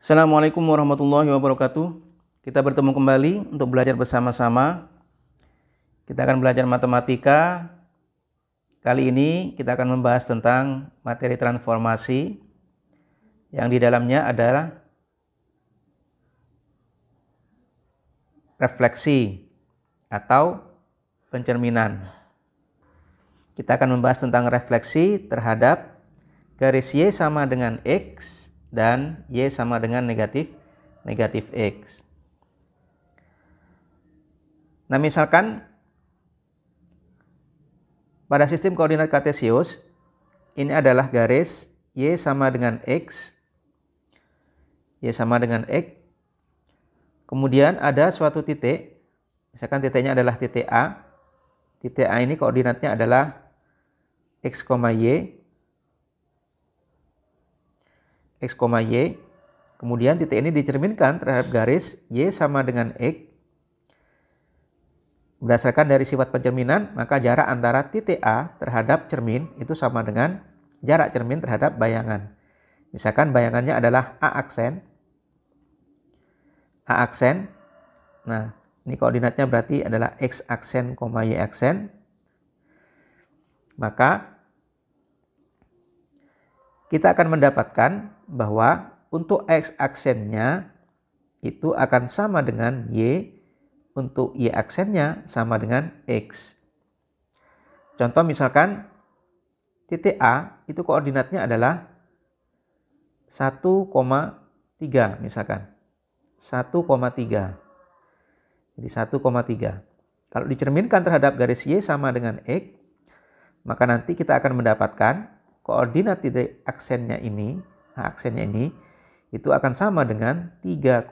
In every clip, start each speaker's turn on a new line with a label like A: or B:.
A: Assalamualaikum warahmatullahi wabarakatuh. Kita bertemu kembali untuk belajar bersama-sama. Kita akan belajar matematika. Kali ini kita akan membahas tentang materi transformasi yang di dalamnya adalah refleksi atau pencerminan. Kita akan membahas tentang refleksi terhadap garis Y sama dengan X dan Y sama dengan negatif X. Nah, misalkan pada sistem koordinat kartesius ini adalah garis Y sama dengan X. Y sama dengan X. Kemudian ada suatu titik, misalkan titiknya adalah titik A. Titik A ini koordinatnya adalah X, Y. X, Y. Kemudian titik ini dicerminkan terhadap garis Y sama dengan X. Berdasarkan dari sifat pencerminan, maka jarak antara titik A terhadap cermin itu sama dengan jarak cermin terhadap bayangan. Misalkan bayangannya adalah A aksen. Nah, ini koordinatnya berarti adalah X aksen, Y aksen. Maka kita akan mendapatkan bahwa untuk X aksennya itu akan sama dengan Y, untuk Y aksennya sama dengan X. Contoh misalkan titik A itu koordinatnya adalah 1,3 misalkan. 1,3. Jadi 1,3. Kalau dicerminkan terhadap garis Y sama dengan X, maka nanti kita akan mendapatkan koordinat titik aksennya ini, aksennya ini, itu akan sama dengan 3,1.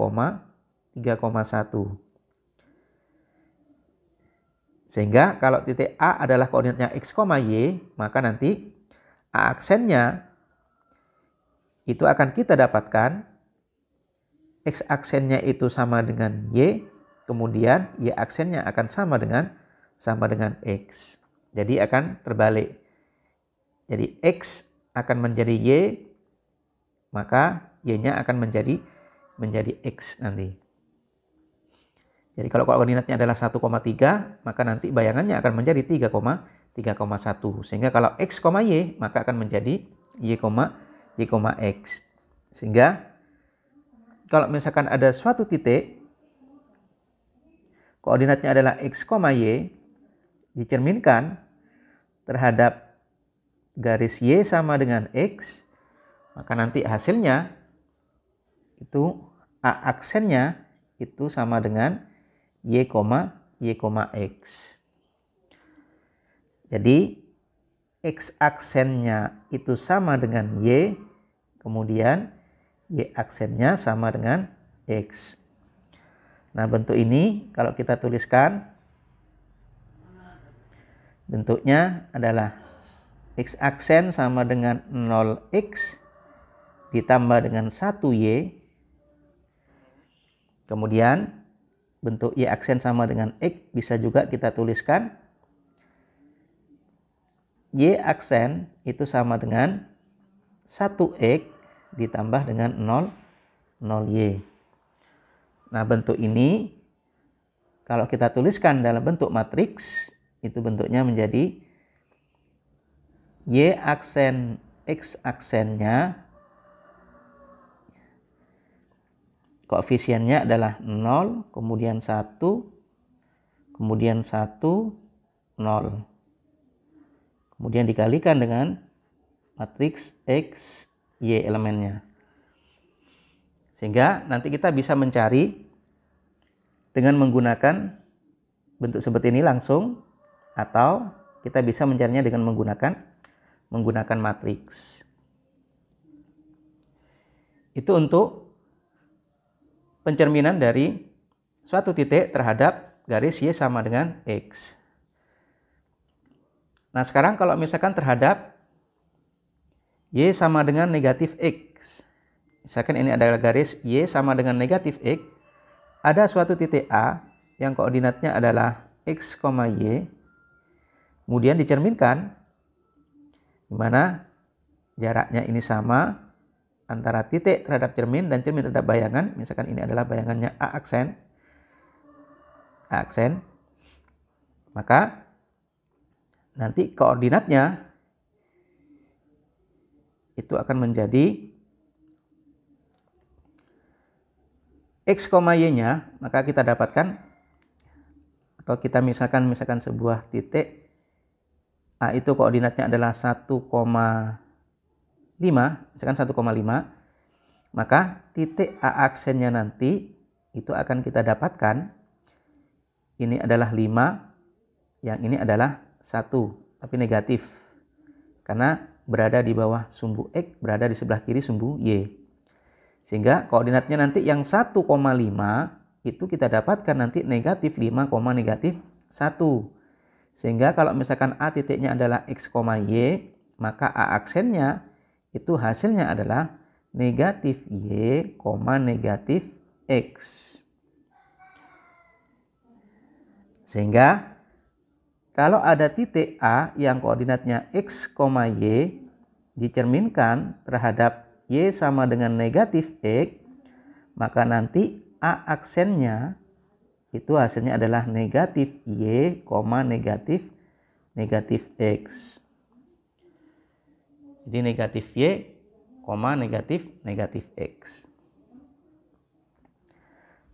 A: Sehingga kalau titik A adalah koordinatnya X, Y, maka nanti A aksennya itu akan kita dapatkan X aksennya itu sama dengan Y, kemudian Y aksennya akan sama dengan X. Jadi akan terbalik. Jadi X akan menjadi Y, maka Y-nya akan menjadi X nanti. Jadi kalau koordinatnya adalah 1,3, maka nanti bayangannya akan menjadi 3,1. Sehingga kalau X, Y, maka akan menjadi Y, X. Sehingga kalau misalkan ada suatu titik, koordinatnya adalah X, Y, dicerminkan terhadap garis Y sama dengan X, maka nanti hasilnya itu A aksennya itu sama dengan Y, X. Jadi X aksennya itu sama dengan Y, kemudian Y aksennya sama dengan X. Nah, bentuk ini kalau kita tuliskan, bentuknya adalah X aksen sama dengan 0x ditambah dengan 1y. Kemudian bentuk Y aksen sama dengan X bisa juga kita tuliskan Y aksen itu sama dengan 1x ditambah dengan 0y. Nah, bentuk ini kalau kita tuliskan dalam bentuk matriks, itu bentuknya menjadi Y aksen X aksennya koefisiennya adalah 0, kemudian 1, kemudian 1, 0. Kemudian dikalikan dengan matriks X, Y elemennya. Sehingga nanti kita bisa mencari dengan menggunakan bentuk seperti ini langsung, atau kita bisa mencarinya dengan menggunakan matriks. Itu untuk pencerminan dari suatu titik terhadap garis Y sama dengan X. Nah, sekarang kalau misalkan terhadap Y sama dengan negatif X. Misalkan ini adalah garis Y sama dengan negatif X. Ada suatu titik A yang koordinatnya adalah X, Y. Kemudian dicerminkan di mana jaraknya ini sama, antara titik terhadap cermin dan cermin terhadap bayangan. Misalkan ini adalah bayangannya A aksen. Maka nanti koordinatnya itu akan menjadi X, Y-nya, maka kita dapatkan, atau kita misalkan sebuah titik A itu koordinatnya adalah 1,5, misalkan 1,5, maka titik A aksennya nanti itu akan kita dapatkan, ini adalah 5, yang ini adalah 1, tapi negatif. Karena berada di bawah sumbu X, berada di sebelah kiri sumbu Y. Sehingga koordinatnya nanti yang 1,5 itu kita dapatkan nanti negatif 5, negatif 1. Sehingga kalau misalkan A titiknya adalah X, Y, maka A aksennya itu hasilnya adalah negatif Y, negatif X. Sehingga kalau ada titik A yang koordinatnya X, Y dicerminkan terhadap Y sama dengan negatif X, maka nanti A aksennya itu hasilnya adalah negatif Y, negatif X. Jadi negatif Y, negatif X.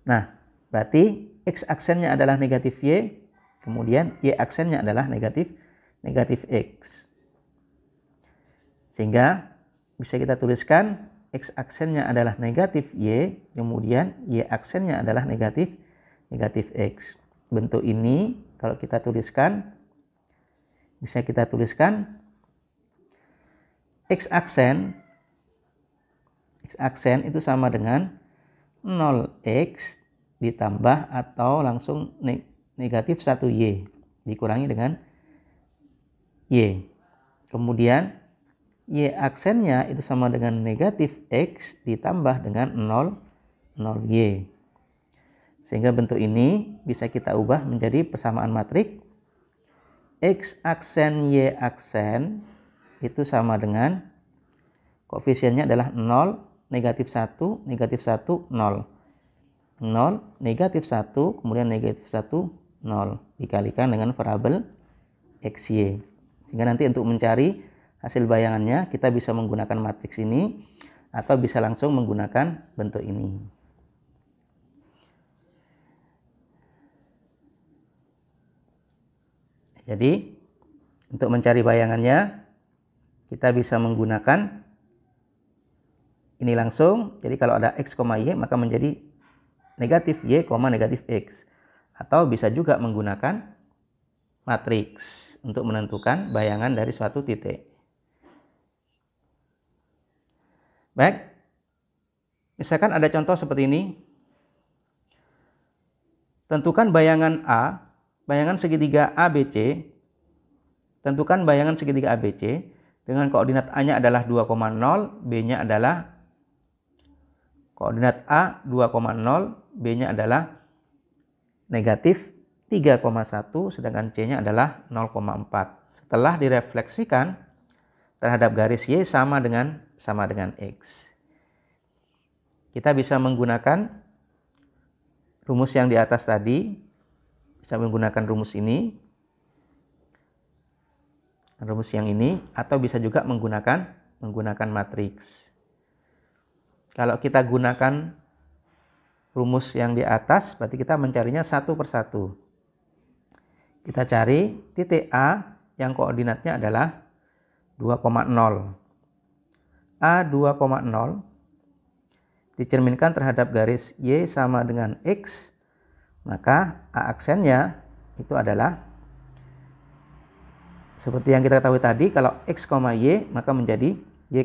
A: Nah, berarti X aksennya adalah negatif Y, kemudian Y aksennya adalah negatif X. Sehingga bisa kita tuliskan X aksennya adalah negatif Y, kemudian Y aksennya adalah negatif X. Bentuk ini kalau kita tuliskan, bisa kita tuliskan X aksen itu sama dengan 0X ditambah atau langsung negatif 1Y dikurangi dengan Y. Kemudian Y aksennya itu sama dengan negatif X ditambah dengan 0Y. Sehingga bentuk ini bisa kita ubah menjadi persamaan matriks X aksen Y aksen itu sama dengan koefisiennya adalah 0, negatif 1, 0. 0, negatif 1, kemudian negatif 1, 0. Dikalikan dengan variabel XY. Sehingga nanti untuk mencari hasil bayangannya kita bisa menggunakan matriks ini atau bisa langsung menggunakan bentuk ini. Jadi untuk mencari bayangannya kita bisa menggunakan ini langsung. Jadi kalau ada X, Y maka menjadi negatif Y, negatif X. Atau bisa juga menggunakan matriks untuk menentukan bayangan dari suatu titik. Baik, misalkan ada contoh seperti ini. Tentukan bayangan A, bayangan segitiga ABC. Tentukan bayangan segitiga ABC dengan koordinat A-nya adalah 2,0, B-nya adalah koordinat A 2,0, B-nya adalah negatif 3,1, sedangkan C-nya adalah 0,4. Setelah direfleksikan terhadap garis Y sama dengan X. Kita bisa menggunakan rumus yang di atas tadi, bisa menggunakan rumus ini, rumus yang ini, atau bisa juga menggunakan matriks. Kalau kita gunakan rumus yang di atas, berarti kita mencarinya satu persatu. Kita cari titik A yang koordinatnya adalah 2,0. A 2,0 dicerminkan terhadap garis Y sama dengan X, maka A aksennya itu adalah seperti yang kita ketahui tadi, kalau X, Y maka menjadi Y,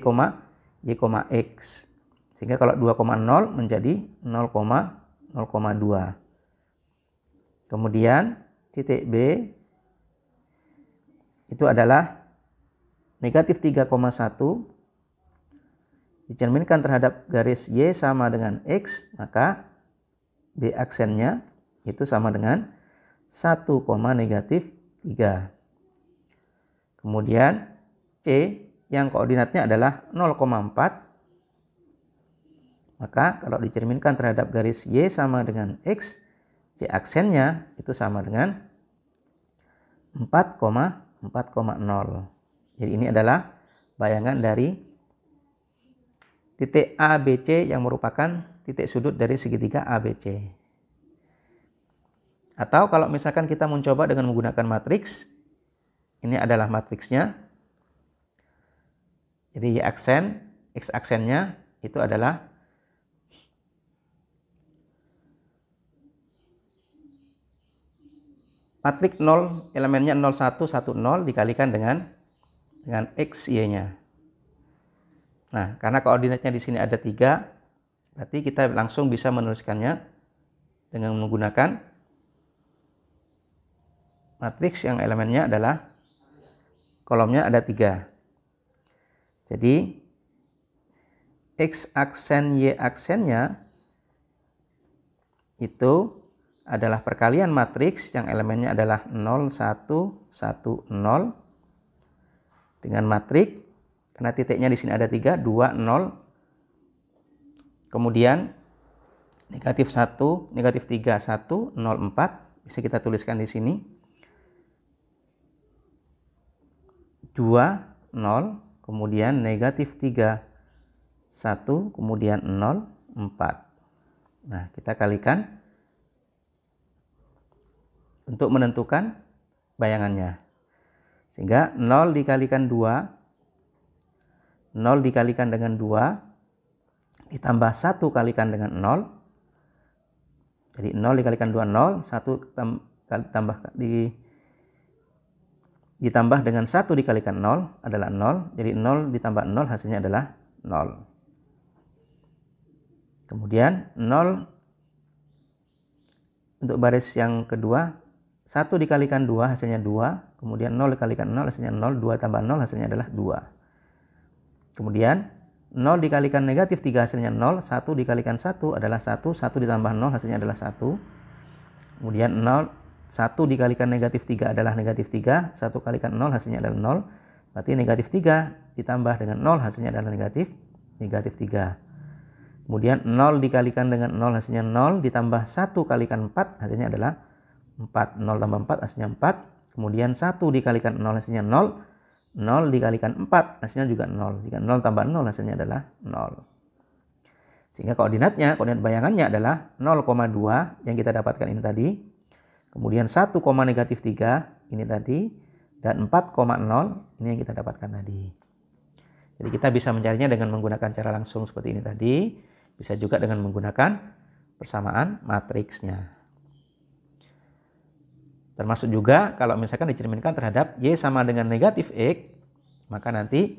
A: X. Sehingga kalau 2,0 menjadi 0,2. Kemudian titik B itu adalah negatif 3,1 dicerminkan terhadap garis Y sama dengan X, maka B aksennya itu sama dengan 1, negatif 3. Kemudian C yang koordinatnya adalah 0,4 Maka kalau dicerminkan terhadap garis Y sama dengan X, Y aksennya itu sama dengan 4,0. Jadi ini adalah bayangan dari titik ABC yang merupakan titik sudut dari segitiga ABC. Atau kalau misalkan kita mencoba dengan menggunakan matriks, ini adalah matriksnya. Jadi Y aksen, X aksennya itu adalah matriks 0, elemennya 0, 1, 1, 0 dikalikan dengan X, Y-nya. Nah, karena koordinatnya di sini ada 3, berarti kita langsung bisa menuliskannya dengan menggunakan matriks yang elemennya adalah kolomnya ada 3. Jadi X aksen Y aksennya itu adalah perkalian matriks yang elemennya adalah 0, 1, 1, 0 dengan matriks, karena titiknya di sini ada 3, 2, 0, kemudian negatif 1, negatif 3, 1, 0, 4, bisa kita tuliskan di sini, 2, 0, kemudian negatif 3, 1, kemudian 0, 4. Nah, kita kalikan untuk menentukan bayangannya. Sehingga 0 dikalikan 2, 0 dikalikan dengan 2, ditambah 1 kalikan dengan 0. Jadi 0 dikalikan 2, 0, 1 ditambah dengan 1 dikalikan 0 adalah 0. Jadi 0 ditambah 0 hasilnya adalah 0. Kemudian 0 untuk baris yang kedua, 1 dikalikan 2 hasilnya 2. Kemudian 0 dikalikan 0 hasilnya 0. 2 tambah 0 hasilnya adalah 2. Kemudian 0 dikalikan negatif 3 hasilnya 0. 1 dikalikan 1 adalah 1. 1 ditambah 0 hasilnya adalah 1. Kemudian 1 dikalikan negatif 3 adalah negatif 3. 1 kalikan 0 hasilnya adalah 0. Berarti negatif 3 ditambah dengan 0 hasilnya adalah negatif 3. Kemudian 0 dikalikan dengan 0 hasilnya 0. Ditambah 1 kalikan 4 hasilnya adalah 4. 0 tambah 4 hasilnya 4. Kemudian 1 dikalikan 0 hasilnya 0. 0 dikalikan 4 hasilnya juga 0. Jika 0 tambah 0 hasilnya adalah 0. Sehingga koordinat bayangannya adalah 0,2 yang kita dapatkan ini tadi. Kemudian 1, negatif 3 ini tadi. Dan 4,0 ini yang kita dapatkan tadi. Jadi kita bisa mencarinya dengan menggunakan cara langsung seperti ini tadi. Bisa juga dengan menggunakan persamaan matriksnya. Termasuk juga kalau misalkan dicerminkan terhadap Y sama dengan negatif X, maka nanti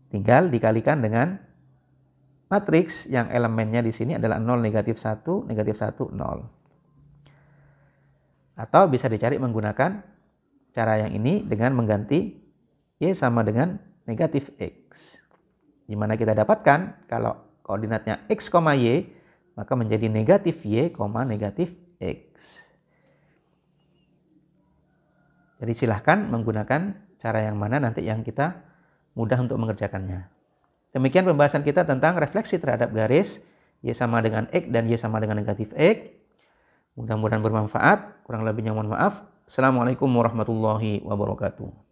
A: tinggal dikalikan dengan matriks yang elemennya di sini adalah 0, negatif 1, negatif 1, 0. Atau bisa dicari menggunakan cara yang ini dengan mengganti Y sama dengan negatif X. Di mana kita dapatkan kalau koordinatnya X, Y, maka menjadi negatif Y, negatif X. Jadi silahkan menggunakan cara yang mana nanti yang kita mudah untuk mengerjakannya. Demikian pembahasan kita tentang refleksi terhadap garis Y sama dengan X dan Y sama dengan negatif X. Mudah-mudahan bermanfaat. Kurang lebihnya mohon maaf. Assalamualaikum warahmatullahi wabarakatuh.